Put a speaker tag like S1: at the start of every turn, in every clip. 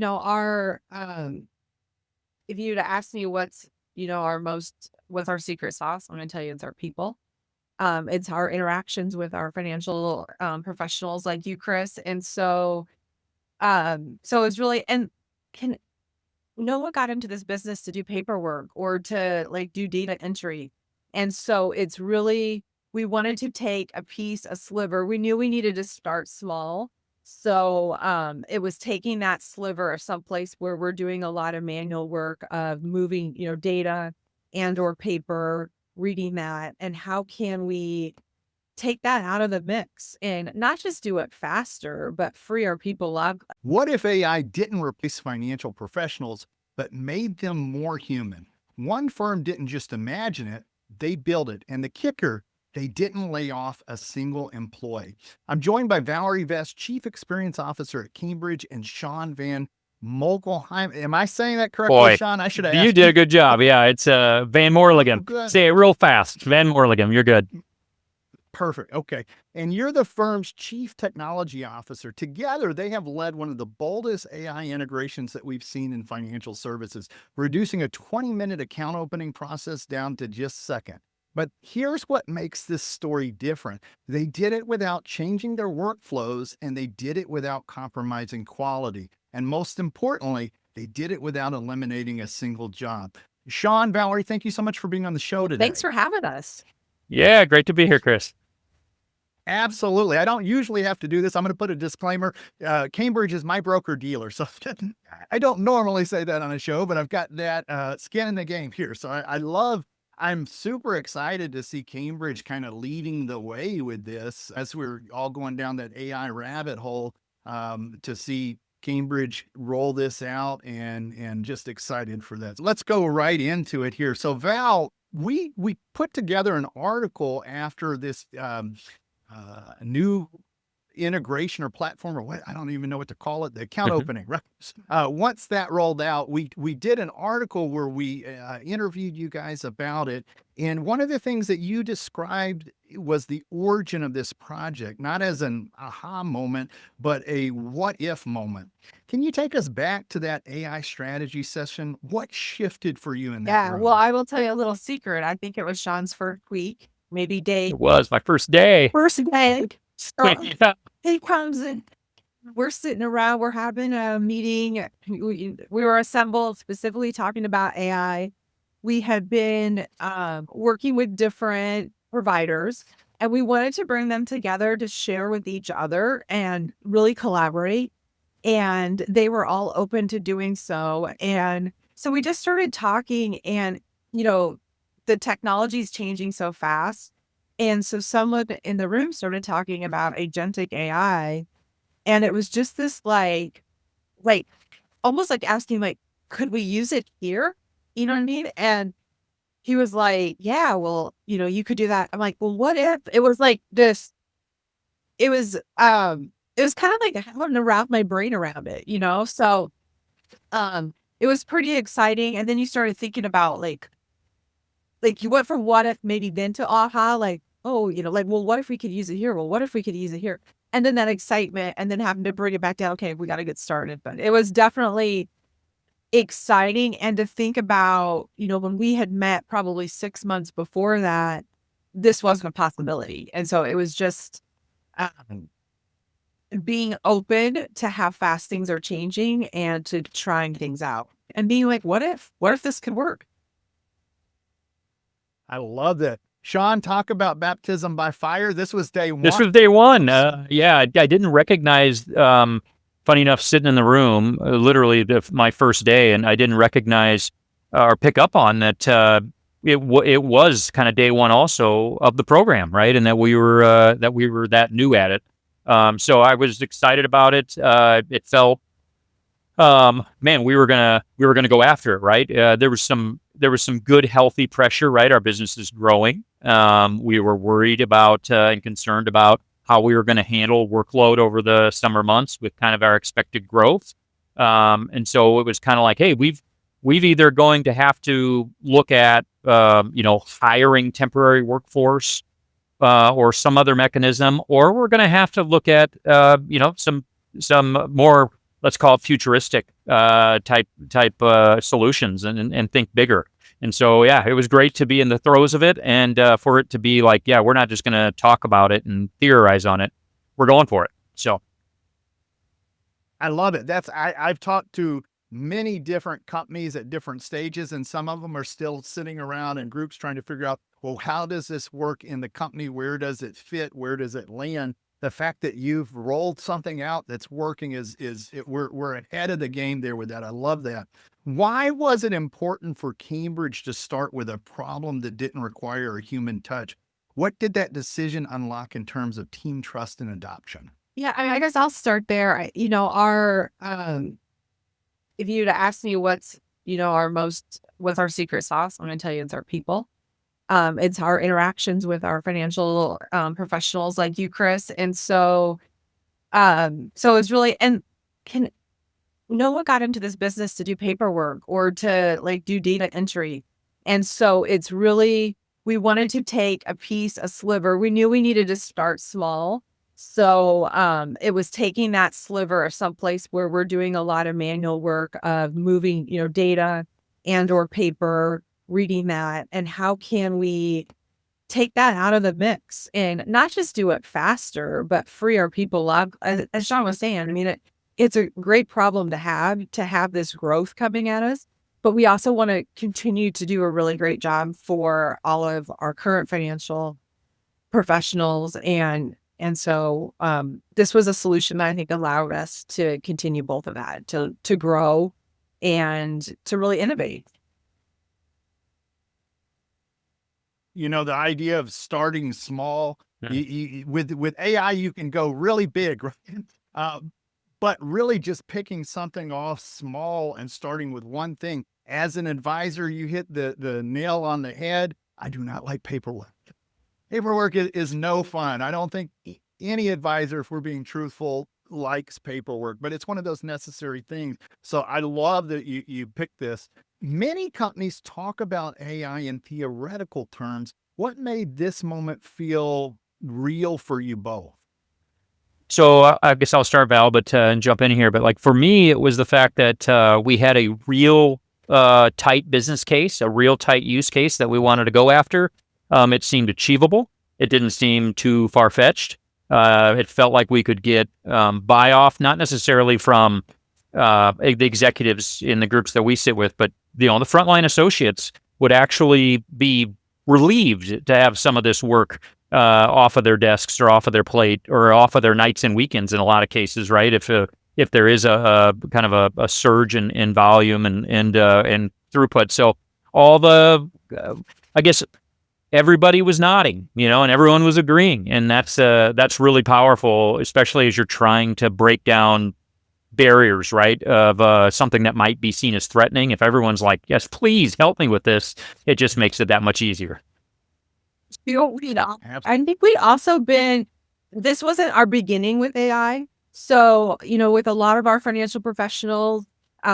S1: our, if you'd ask me what's, what's our secret sauce, I'm going to tell you it's our people. It's our interactions with our financial professionals like you, Chris. And so it's really, and can no one got into this business to do paperwork or to like do data entry. And so it's really, we wanted to take a sliver. We knew we needed to start small. So it was taking that sliver of someplace where we're doing a lot of manual work of moving, data and or paper, reading that, and how can we take that out of the mix and not just do it faster, but free our people up.
S2: What if AI didn't replace financial professionals, but made them more human? One firm didn't just imagine it, they built it. And the kicker, they didn't lay off a single employee. I'm joined by Valarie Vest, Chief Experience Officer at Cambridge, and Sean Van Moorleghem. Am I saying that correctly,
S3: Boy,
S2: Sean? I should have
S3: you
S2: asked
S3: did a good job. Yeah, it's Van Moorleghem.
S2: Good.
S3: Say it real fast. Van Moorleghem, you're good.
S2: Perfect. Okay. And you're the firm's Chief Technology Officer. Together, they have led one of the boldest AI integrations that we've seen in financial services, reducing a 20-minute account opening process down to just a second. But here's what makes this story different. They did it without changing their workflows, and they did it without compromising quality. And most importantly, they did it without eliminating a single job. Sean, Valarie, thank you so much for being on the show today.
S1: Thanks for having us.
S3: Yeah, great to be here, Chris.
S2: Absolutely. I don't usually have to do this. I'm going to put a disclaimer. Cambridge is my broker dealer. So I don't normally say that on a show, but I've got that skin in the game here. So I'm super excited to see Cambridge kind of leading the way with this as we're all going down that AI rabbit hole, to see Cambridge roll this out and just excited for that. So let's go right into it here. So Val, we put together an article after this, new integration or platform, or what, I don't even know what to call it, the account opening, right? Once that rolled out, we did an article where we interviewed you guys about it. And one of the things that you described was the origin of this project, not as an aha moment, but a what if moment. Can you take us back to that AI strategy session? What shifted for you in that?
S1: Yeah, well, I will tell you a little secret. I think it was Sean's first week, maybe day.
S3: It was my first day.
S1: Yeah. He comes in, we're sitting around, we're having a meeting. We were assembled specifically talking about AI. We had been working with different providers, and we wanted to bring them together to share with each other and really collaborate. And they were all open to doing so. And so we just started talking, and, the technology is changing so fast. And so someone in the room started talking about agentic AI. And it was just this like almost like asking, like, could we use it here? You know what I mean? And he was like, yeah, well, you could do that. I'm like, well, what if it was like this? It was kind of like having to wrap my brain around it, So it was pretty exciting. And then you started thinking about like you went from what if maybe then to aha, like, oh, well, what if we could use it here? Well, what if we could use it here? And then that excitement, and then having to bring it back down. Okay, we got to get started. But it was definitely exciting. And to think about, when we had met probably 6 months before that, this wasn't a possibility. And so it was just being open to how fast things are changing and to trying things out and being like, what if this could work?
S2: I love that. Sean, talk about baptism by fire. This was day one.
S3: This was day one. Yeah, I didn't recognize, funny enough, sitting in the room, literally my first day, and I didn't recognize or pick up on that it was kind of day one also of the program, right? And that we were that new at it. So I was excited about it. It felt, man, we were gonna go after it, right? There was some good, healthy pressure, right? Our business is growing. We were worried about and concerned about how we were going to handle workload over the summer months with kind of our expected growth. And so it was kind of like, hey, we've either going to have to look at, hiring temporary workforce or some other mechanism, or we're going to have to look at, some more let's call it futuristic type solutions and think bigger. And so, yeah, it was great to be in the throes of it, and for it to be like, yeah, we're not just going to talk about it and theorize on it. We're going for it. So
S2: I love it. I've talked to many different companies at different stages, and some of them are still sitting around in groups trying to figure out, well, how does this work in the company? Where does it fit? Where does it land? The fact that you've rolled something out that's working we're ahead of the game there with that. I love that. Why was it important for Cambridge to start with a problem that didn't require a human touch? What did that decision unlock in terms of team trust and adoption?
S1: Yeah, I guess I'll start there. If you'd ask me what's our secret sauce, I'm going to tell you it's our people. It's our interactions with our financial professionals like you, Chris. And so it's really, no one got into this business to do paperwork or to like do data entry. And so it's really, we wanted to take a sliver. We knew we needed to start small. So it was taking that sliver of someplace where we're doing a lot of manual work of moving, data and or paper, reading that, and how can we take that out of the mix and not just do it faster, but free our people up. As Sean was saying, I mean, it's a great problem to have this growth coming at us, but we also want to continue to do a really great job for all of our current financial professionals. And so this was a solution that I think allowed us to continue both of that, to grow and to really innovate.
S2: The idea of starting small, with AI, you can go really big, right? But really just picking something off small and starting with one thing. As an advisor, you hit the nail on the head. I do not like paperwork. Paperwork is no fun. I don't think any advisor, if we're being truthful, likes paperwork, but it's one of those necessary things. So I love that you picked this. Many companies talk about AI in theoretical terms. What made this moment feel real for you both?
S3: So I guess I'll start, Val, but and jump in here. But like for me, it was the fact that we had a real tight business case, a real tight use case that we wanted to go after. It seemed achievable. It didn't seem too far-fetched. It felt like we could get buy-off, not necessarily from the executives in the groups that we sit with, but the frontline associates would actually be relieved to have some of this work off of their desks or off of their plate or off of their nights and weekends in a lot of cases, right? If there is a kind of a surge in volume and throughput. So all I guess everybody was nodding, and everyone was agreeing. And that's really powerful, especially as you're trying to break down barriers, right, of something that might be seen as threatening. If everyone's like, yes, please help me with this, it just makes it that much easier.
S1: I think this wasn't our beginning with AI. So, with a lot of our financial professionals,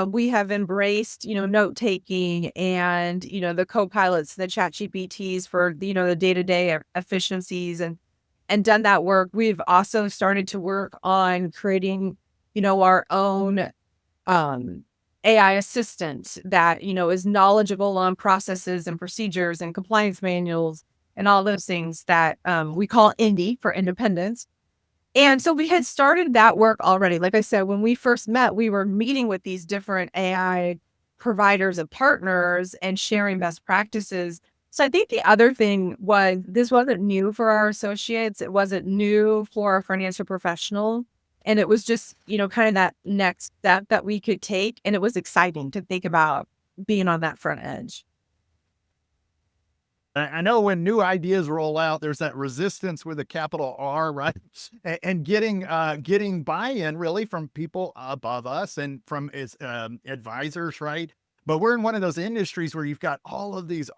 S1: we have embraced, note-taking and, the co-pilots, the chat GPTs for, the day-to-day efficiencies and done that work. We've also started to work on creating, our own AI assistant that, is knowledgeable on processes and procedures and compliance manuals and all those things that we call Indy for independence. And so we had started that work already. Like I said, when we first met, we were meeting with these different AI providers and partners and sharing best practices. So I think the other thing was this wasn't new for our associates. It wasn't new for our financial professional. And it was just, kind of that next step that we could take. And it was exciting to think about being on that front edge.
S2: I know when new ideas roll out, there's that resistance with a capital R, right? And getting buy-in really from people above us and from advisors, right? But we're in one of those industries where you've got all of these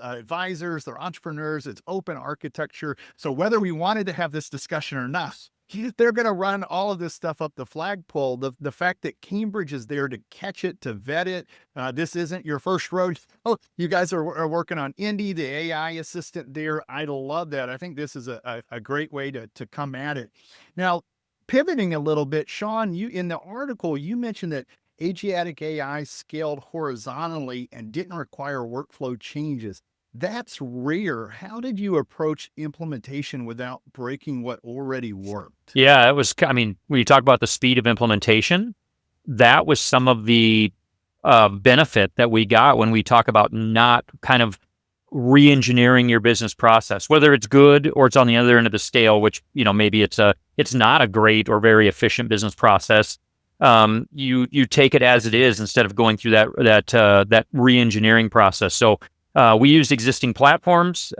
S2: advisors, they're entrepreneurs, it's open architecture. So whether we wanted to have this discussion or not, they're going to run all of this stuff up the flagpole. The fact that Cambridge is there to catch it, to vet it. This isn't your first road. Oh, you guys are working on Indy, the AI assistant there. I love that. I think this is a great way to come at it. Now, pivoting a little bit, Sean, you in the article, you mentioned that agentic AI scaled horizontally and didn't require workflow changes. That's rare. How did you approach implementation without breaking what already worked?
S3: Yeah, it was, I mean, when you talk about the speed of implementation, that was some of the benefit that we got when we talk about not kind of re-engineering your business process, whether it's good or it's on the other end of the scale, which, maybe it's not a great or very efficient business process. You take it as it is instead of going through that re-engineering process. So we used existing platforms.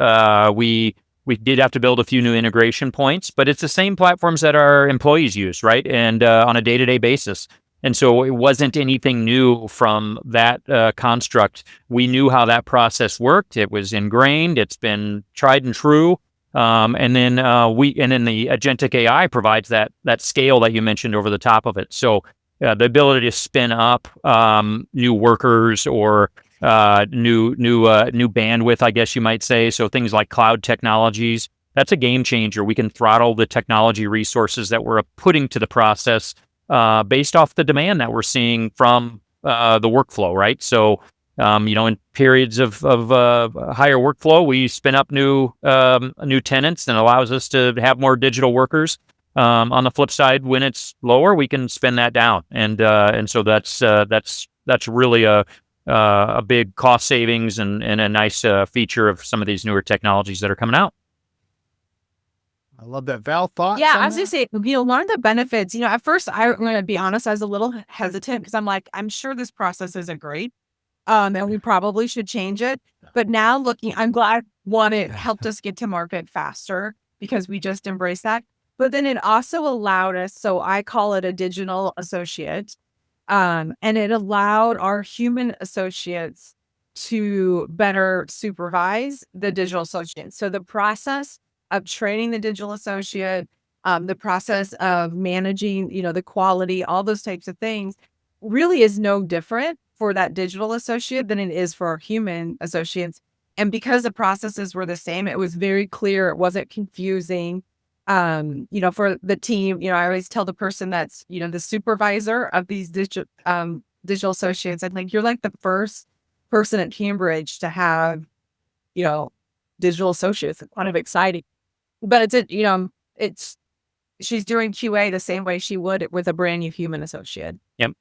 S3: We did have to build a few new integration points, but it's the same platforms that our employees use, right? And on a day-to-day basis. And so it wasn't anything new from that construct. We knew how that process worked. It was ingrained. It's been tried and true. And then the agentic AI provides that scale that you mentioned over the top of it. So the ability to spin up new workers or new bandwidth, I guess you might say. So things like cloud technologies, that's a game changer. We can throttle the technology resources that we're putting to the process based off the demand that we're seeing from the workflow, right? So, in periods of higher workflow, we spin up new tenants and allows us to have more digital workers. On the flip side, when it's lower, we can spin that down, and so that's really a big cost savings and a nice feature of some of these newer technologies that are coming out.
S2: I love that. Val, thoughts?
S1: Yeah,
S2: on
S1: I was
S2: that?
S1: just say, one of the benefits, at first, I'm going to be honest, I was a little hesitant because I'm like, I'm sure this process isn't great. And we probably should change it. But now looking, I'm glad, one, it helped us get to market faster because we just embraced that. But then it also allowed us, so I call it a digital associate. And it allowed our human associates to better supervise the digital associates. So the process of training the digital associate, the process of managing, the quality, all those types of things really is no different for that digital associate than it is for our human associates. And because the processes were the same, it was very clear. It wasn't confusing. For the team, I always tell the person that's, the supervisor of these digital associates, I think you're like the first person at Cambridge to have, digital associates. It's kind of exciting. But she's doing QA the same way she would with a brand new human associate.
S3: Yep.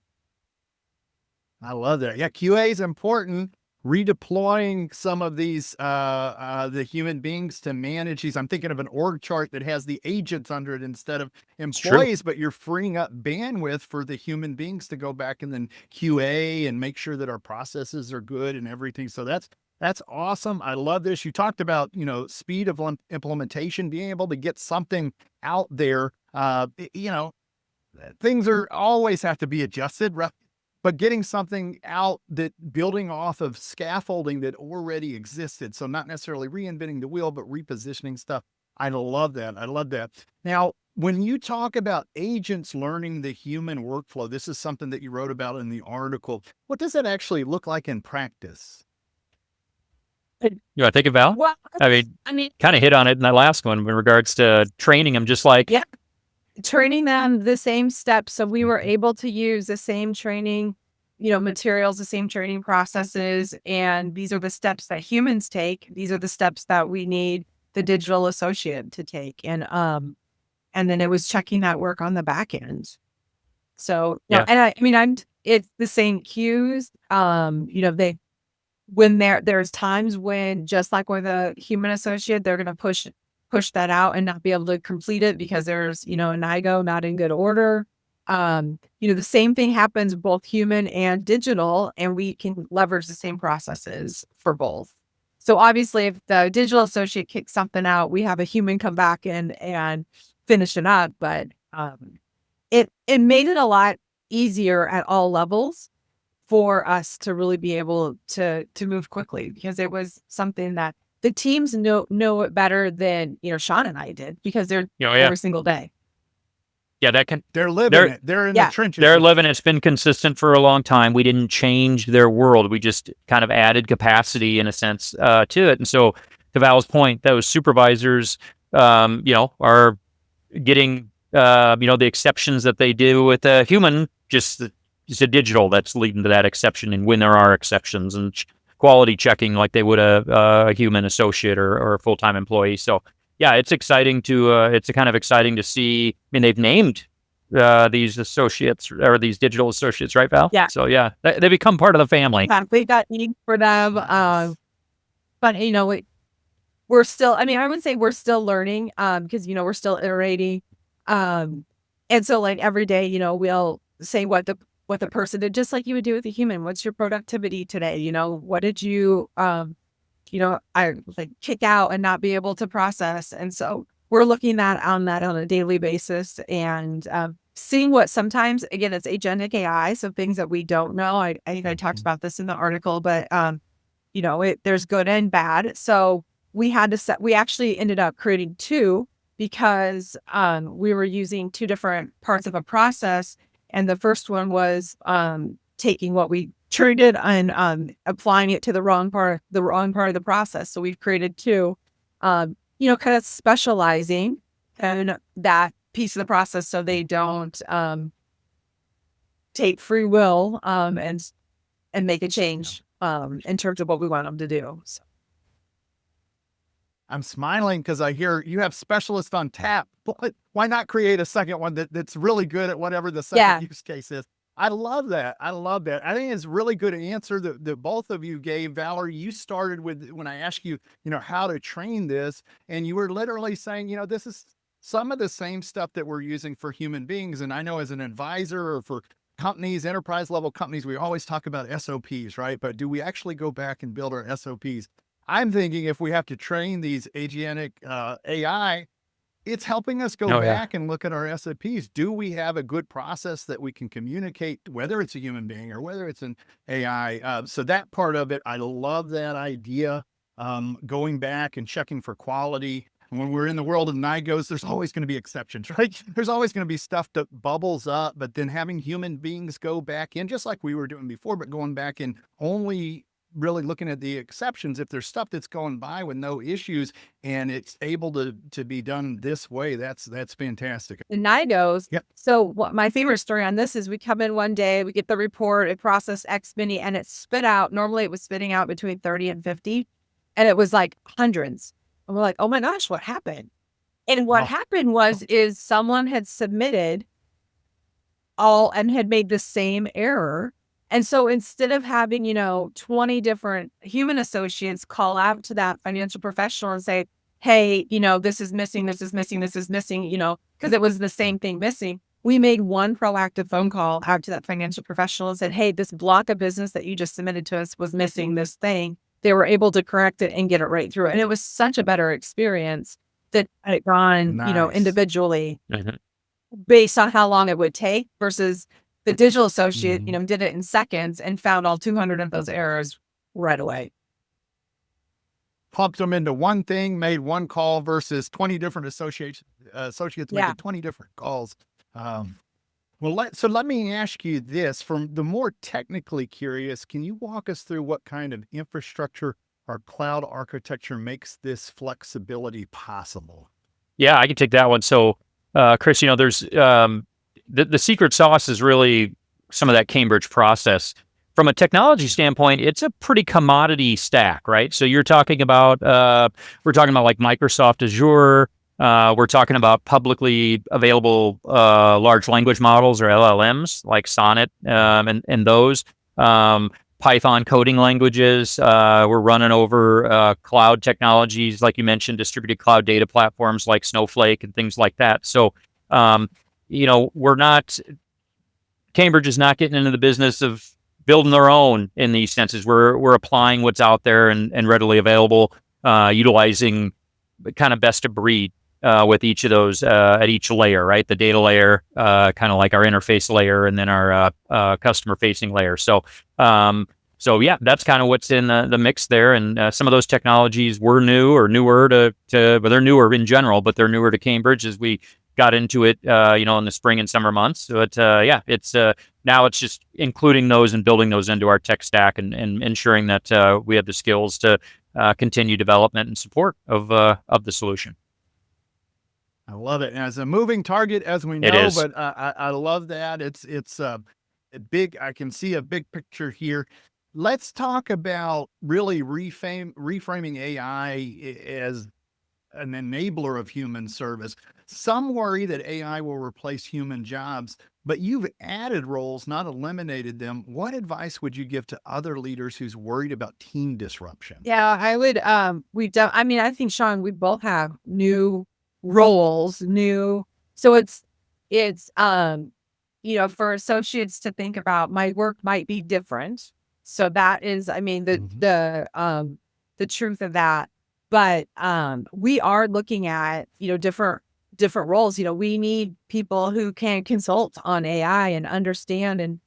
S2: I love that. Yeah, QA is important. Redeploying some of these, the human beings to manage these. I'm thinking of an org chart that has the agents under it instead of employees, but you're freeing up bandwidth for the human beings to go back and then QA and make sure that our processes are good and everything. So that's awesome. I love this. You talked about, speed of implementation, being able to get something out there. Things are always have to be adjusted, but getting something out that building off of scaffolding that already existed. So not necessarily reinventing the wheel, but repositioning stuff. I love that. I love that. Now, when you talk about agents learning the human workflow, this is something that you wrote about in the article. What does that actually look like in practice?
S3: You want to take it, Val?
S1: Well,
S3: I mean, kind of hit on it in that last one in regards to training them, just like,
S1: yeah, training them the same steps. So we were able to use the same training, materials, the same training processes. And these are the steps that humans take. These are the steps that we need the digital associate to take. And then it was checking that work on the back end. So,
S3: Yeah.
S1: and it's the same cues. When there's times when, just like with a human associate, they're going to push that out and not be able to complete it because there's, an NIGO not in good order. The same thing happens both human and digital, and we can leverage the same processes for both. So obviously if the digital associate kicks something out, we have a human come back and finish it up. But it made it a lot easier at all levels for us to really be able to move quickly, because it was something that the teams know it better than, Sean and I did, because they're every single day.
S3: Yeah,
S2: they're living it. They're in the trenches.
S3: They're living it. It's been consistent for a long time. We didn't change their world. We just kind of added capacity in a sense to it. And so to Val's point, those supervisors, are getting the exceptions that they do with a human, just a digital that's leading to that exception, and when there are exceptions, and quality checking like they would a human associate or a full-time employee. So yeah, it's exciting it's kind of exciting to see. I mean, they've named these associates or these digital associates, right, Val?
S1: Yeah.
S3: So yeah, they become part of the family.
S1: We got needs for them. But we're still, I would say we're still learning, because, we're still iterating. And so like every day, we'll say what the person did, just like you would do with a human. What's your productivity today? What did you, I like kick out and not be able to process. And so we're looking on that on a daily basis, and seeing what sometimes, again, it's agentic AI. So things that we don't know. I think I talked about this in the article, but, there's good and bad. So we actually ended up creating two, because we were using two different parts of a process. And the first one was taking what we treated and applying it to the wrong part of the process. So we've created two, kind of specializing in that piece of the process, so they don't take free will and make a change in terms of what we want them to do. So.
S2: I'm smiling because I hear you have specialists on tap. Why not create a second one that's really good at whatever the second use case is? I love that. I think it's a really good answer that both of you gave. Valarie, you started with, when I asked you, how to train this, and you were literally saying, this is some of the same stuff that we're using for human beings. And I know as an advisor or for companies, enterprise level companies, we always talk about SOPs, right? But do we actually go back and build our SOPs? I'm thinking if we have to train these agentic AI, it's helping us go back and look at our SOPs. Do we have a good process that we can communicate, whether it's a human being or whether it's an AI? So that part of it, I love that idea. Going back and checking for quality. When we're in the world of NIGOs, there's always going to be exceptions, right? There's always going to be stuff that bubbles up, but then having human beings go back in, just like we were doing before, but going back and only really looking at the exceptions. If there's stuff that's going by with no issues and it's able to be done this way, that's fantastic.
S1: The NIGOs.
S2: Yep.
S1: So my favorite story on this is we come in one day, we get the report, it processed X many, and it spit out. Normally it was spitting out between 30 and 50, and it was like hundreds. And we're like, oh my gosh, what happened? And what happened is someone had submitted all and had made the same error. And so instead of having, 20 different human associates call out to that financial professional and say, hey, this is missing, this is missing, this is missing, because it was the same thing missing. We made one proactive phone call out to that financial professional and said, hey, this block of business that you just submitted to us was missing this thing. They were able to correct it and get it right through. And it was such a better experience that had it gone, individually based on how long it would take versus the digital associate, did it in seconds and found all 200 of those errors right away.
S2: Pumped them into one thing, made one call versus 20 different associates making 20 different calls. So let me ask you this, from the more technically curious, can you walk us through what kind of infrastructure or cloud architecture makes this flexibility possible?
S3: Yeah, I can take that one. So, Chris, there's the secret sauce is really some of that Cambridge process. From a technology standpoint, it's a pretty commodity stack, right? So you're talking about, we're talking about like Microsoft Azure. We're talking about publicly available large language models or LLMs like Sonnet and those. Python coding languages. We're running over cloud technologies, like you mentioned, distributed cloud data platforms like Snowflake and things like that. So, Cambridge is not getting into the business of building their own in these senses. We're applying what's out there and readily available, utilizing kind of best of breed with each of those at each layer, right? The data layer, kind of like our interface layer, and then our customer facing layer. So yeah, that's kind of what's in the mix there. And some of those technologies were new or newer but they're newer in general, but they're newer to Cambridge as we got into it, in the spring and summer months. But it's now it's just including those and building those into our tech stack and ensuring that we have the skills to continue development and support of the solution.
S2: I love it. And it's a moving target, as we
S3: It
S2: know,
S3: is.
S2: but I love that. It's a big. I can see a big picture here. Let's talk about really reframing AI as an enabler of human service. Some worry that AI will replace human jobs, but you've added roles, not eliminated them. What advice would you give to other leaders who's worried about team disruption?
S1: Yeah, I would, I mean, I think, Sean, we both have new roles, so it's for associates to think about my work might be different. So that is, I mean,
S2: Mhm.
S1: the truth of that. But, we are looking at, different roles. We need people who can consult on AI and understand and,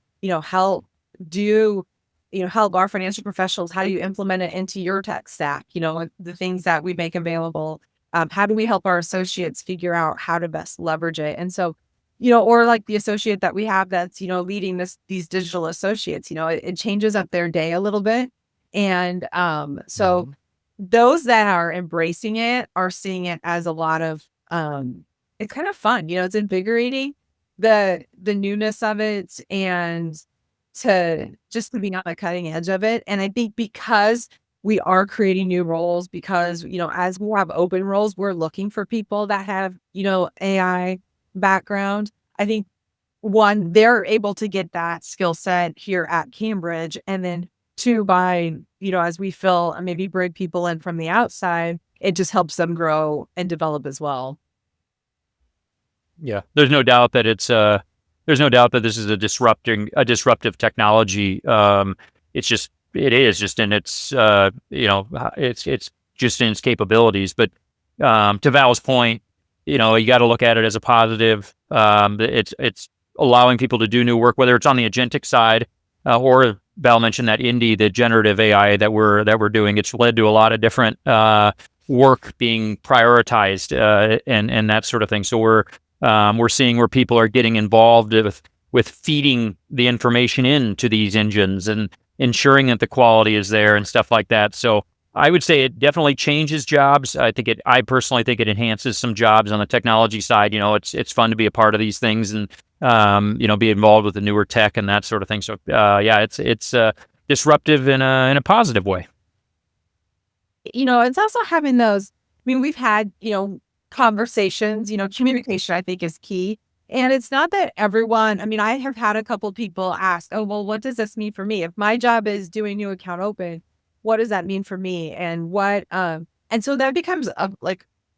S1: help do help our financial professionals. How do you implement it into your tech stack? The things that we make available. How do we help our associates figure out how to best leverage it? And so, or like the associate that we have that's, leading these digital associates, it changes up their day a little bit. And so
S2: Mhm.
S1: those that are embracing it are seeing it as a lot of it's kind of fun, it's invigorating, the newness of it, and to be on the cutting edge of it. And I think because we are creating new roles, because, as we have open roles, we're looking for people that have, AI background. I think one, they're able to get that skill set here at Cambridge. And then two, by, as we fill and maybe bring people in from the outside, it just helps them grow and develop as well.
S3: Yeah, there's no doubt that there's no doubt that this is a disruptive technology. It is just in its it's just in its capabilities. But to Val's point, you got to look at it as a positive. It's allowing people to do new work, whether it's on the agentic side or Val mentioned that the generative AI that we're doing. It's led to a lot of different work being prioritized and that sort of thing. So we're seeing where people are getting involved with feeding the information into these engines and ensuring that the quality is there and stuff like that. So I would say it definitely changes jobs. I personally think it enhances some jobs on the technology side. It's fun to be a part of these things and be involved with the newer tech and that sort of thing. So yeah, it's disruptive in a positive way.
S1: It's also having those. I mean, we've had, conversations, communication, I think, is key. And it's not that everyone, I mean, I have had a couple people ask, oh, well, what does this mean for me? If my job is doing new account open, what does that mean for me? And so that becomes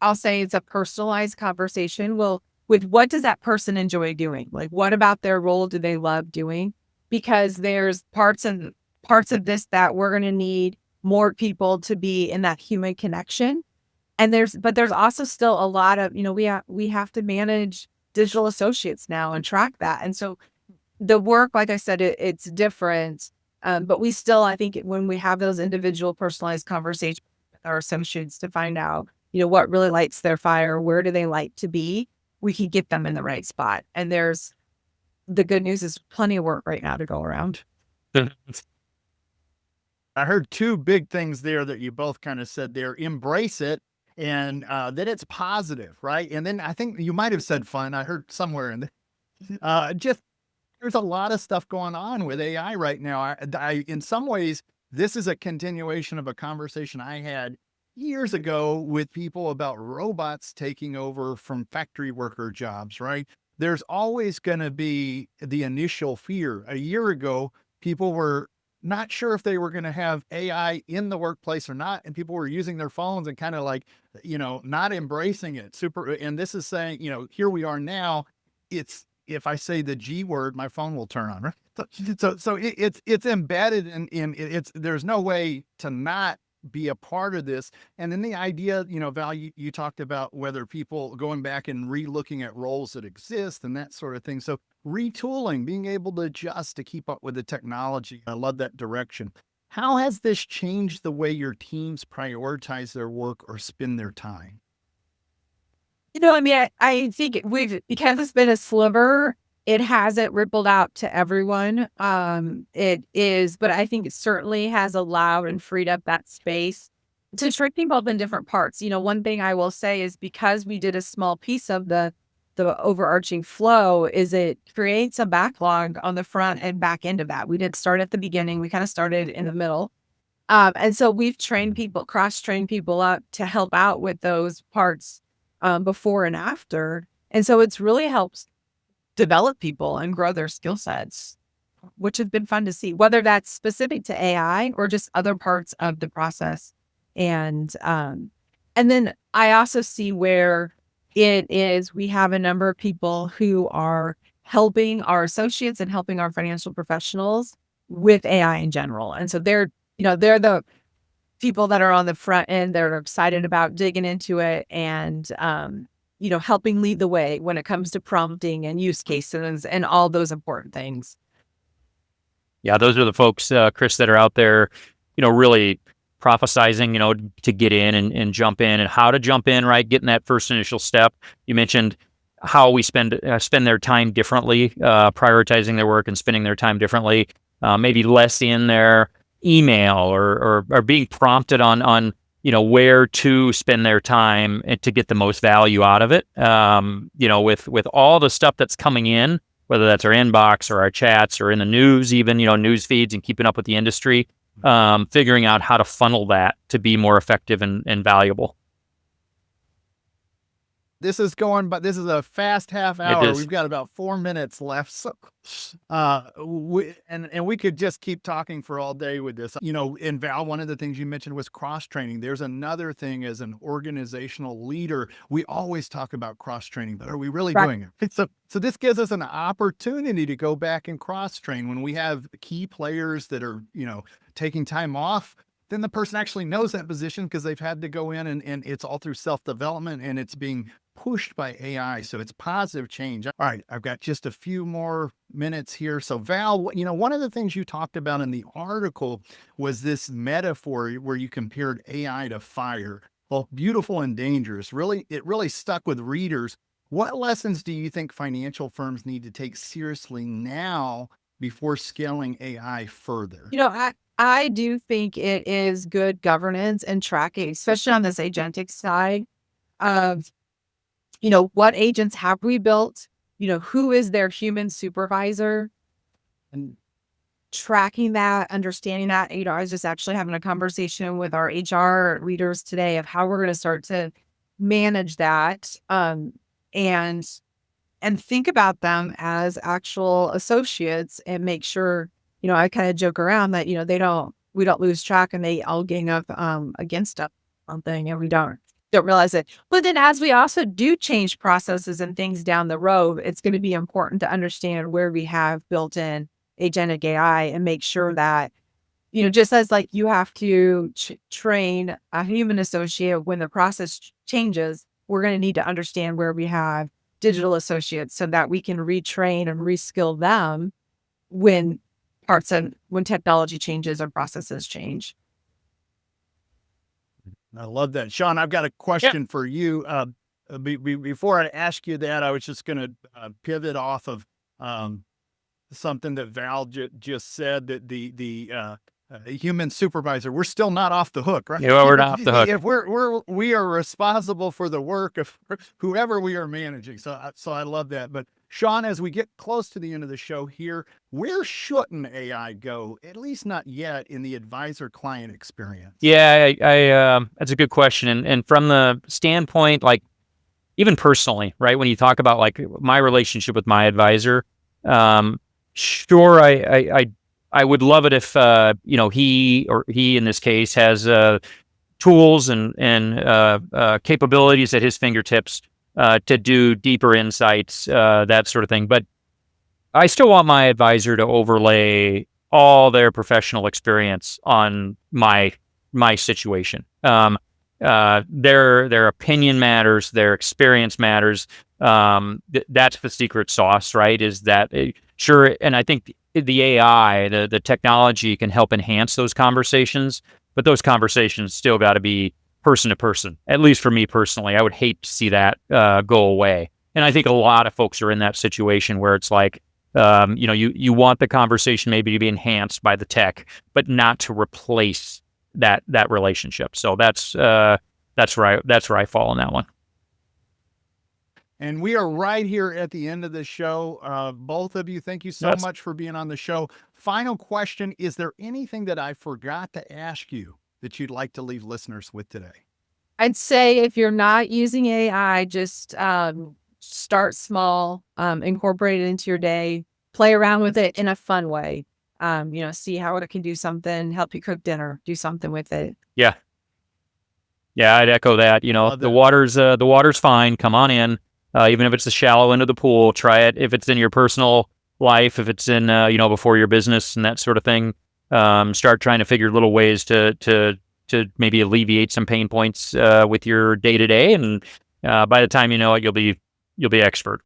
S1: I'll say it's a personalized conversation. Well, with what does that person enjoy doing? Like, what about their role do they love doing? Because there's parts of this that we're going to need more people to be in that human connection. And there's also still a lot of, we have to manage digital associates now and track that. And so the work, like I said, it's different. But we still, I think when we have those individual personalized conversations with our associates to find out, what really lights their fire, where do they like to be, we can get them in the right spot. And the good news is plenty of work right now to go around.
S2: I heard two big things there that you both kind of said there. Embrace it, and that it's positive, right? And then I think you might have said fun. I heard somewhere in the just there's a lot of stuff going on with AI right now. In some ways, this is a continuation of a conversation I had years ago with people about robots taking over from factory worker jobs, right? There's always going to be the initial fear. A year ago, people were not sure if they were going to have AI in the workplace or not. And people were using their phones and kind of like, not embracing it. And this is saying, here we are now. If I say the G word, my phone will turn on, right? It's embedded there's no way to not be a part of this. And then the idea, Val, you talked about whether people going back and re-looking at roles that exist and that sort of thing. So retooling, being able to adjust to keep up with the technology. I love that direction. How has this changed the way your teams prioritize their work or spend their time?
S1: I mean, I think because it's been a sliver, it hasn't rippled out to everyone. But I think it certainly has allowed and freed up that space to train people up in different parts. One thing I will say is because we did a small piece of the overarching flow is it creates a backlog on the front and back end of that. We didn't start at the beginning. We kind of started in the middle. And so we've cross-trained people up to help out with those parts before and after. And so it's really helps develop people and grow their skill sets, which has been fun to see, whether that's specific to AI or just other parts of the process. And then I also see where it is, we have a number of people who are helping our associates and helping our financial professionals with AI in general. And so they're the people that are on the front end. They're excited about digging into it and, helping lead the way when it comes to prompting and use cases and all those important things.
S3: Yeah, those are the folks, Chris, that are out there, really prophesizing, to get in and jump in and how to jump in, right? Getting that first initial step. You mentioned how we spend their time differently, prioritizing their work and spending their time differently, maybe less in their email or being prompted on where to spend their time and to get the most value out of it. With all the stuff that's coming in, whether that's our inbox or our chats or in the news, even, news feeds and keeping up with the industry, figuring out how to funnel that to be more effective and valuable.
S2: This is a fast half hour. We've got about 4 minutes left. So, we could just keep talking for all day with this. And Val, one of the things you mentioned was cross-training. There's another thing as an organizational leader. We always talk about cross-training, but are we really doing it? So this gives us an opportunity to go back and cross-train when we have key players that are, taking time off. Then the person actually knows that position because they've had to go in and it's all through self-development and it's being pushed by AI. So it's positive change. All right, I've got just a few more minutes here. So Val, one of the things you talked about in the article was this metaphor where you compared AI to fire, both beautiful and dangerous. It really stuck with readers. What lessons do you think financial firms need to take seriously now before scaling AI further?
S1: I do think it is good governance and tracking, especially on this agentic side of, what agents have we built? Who is their human supervisor? And tracking that, understanding that. I was just actually having a conversation with our HR leaders today of how we're going to start to manage that and think about them as actual associates and make sure, I kind of joke around that, we don't lose track and they all gang up against us something and we don't realize it. But then as we also do change processes and things down the road, it's going to be important to understand where we have built in agentic AI and make sure that, just as like you have to train a human associate when the process changes, we're going to need to understand where we have digital associates so that we can retrain and reskill them when technology changes or processes change.
S2: I love that. Sean, I've got a question for you. Before I ask you that, I was just going to pivot off of something that Val just said, that the human supervisor, we're still not off the hook, right?
S3: Yeah, we're not off the hook.
S2: If we are responsible for the work of whoever we are managing. So I love that. But Sean, as we get close to the end of the show here, where shouldn't AI go, at least not yet, in the advisor-client experience?
S3: Yeah, I that's a good question. And from the standpoint, like even personally, right, when you talk about like my relationship with my advisor, sure, I would love it if he in this case has tools and capabilities at his fingertips to do deeper insights, that sort of thing. But I still want my advisor to overlay all their professional experience on my situation. Their opinion matters, their experience matters. That's the secret sauce, right? Is that sure? And I think the AI, the technology can help enhance those conversations, but those conversations still got to be person to person. At least for me personally, I would hate to see that go away. And I think a lot of folks are in that situation where it's like, you want the conversation maybe to be enhanced by the tech, but not to replace that relationship. So that's where I fall on that one.
S2: And we are right here at the end of the show. Both of you, thank you so much for being on the show. Final question: is there anything that I forgot to ask you that you'd like to leave listeners with today?
S1: I'd say if you're not using AI, just start small, incorporate it into your day, play around with it in a fun way. See how it can do something, help you cook dinner, do something with it.
S3: Yeah, I'd echo that. The water's fine. Come on in. Even if it's the shallow end of the pool, try it. If it's in your personal life, if it's in before your business and that sort of thing, start trying to figure little ways to maybe alleviate some pain points with your day to day, and by the time you know it, you'll be expert.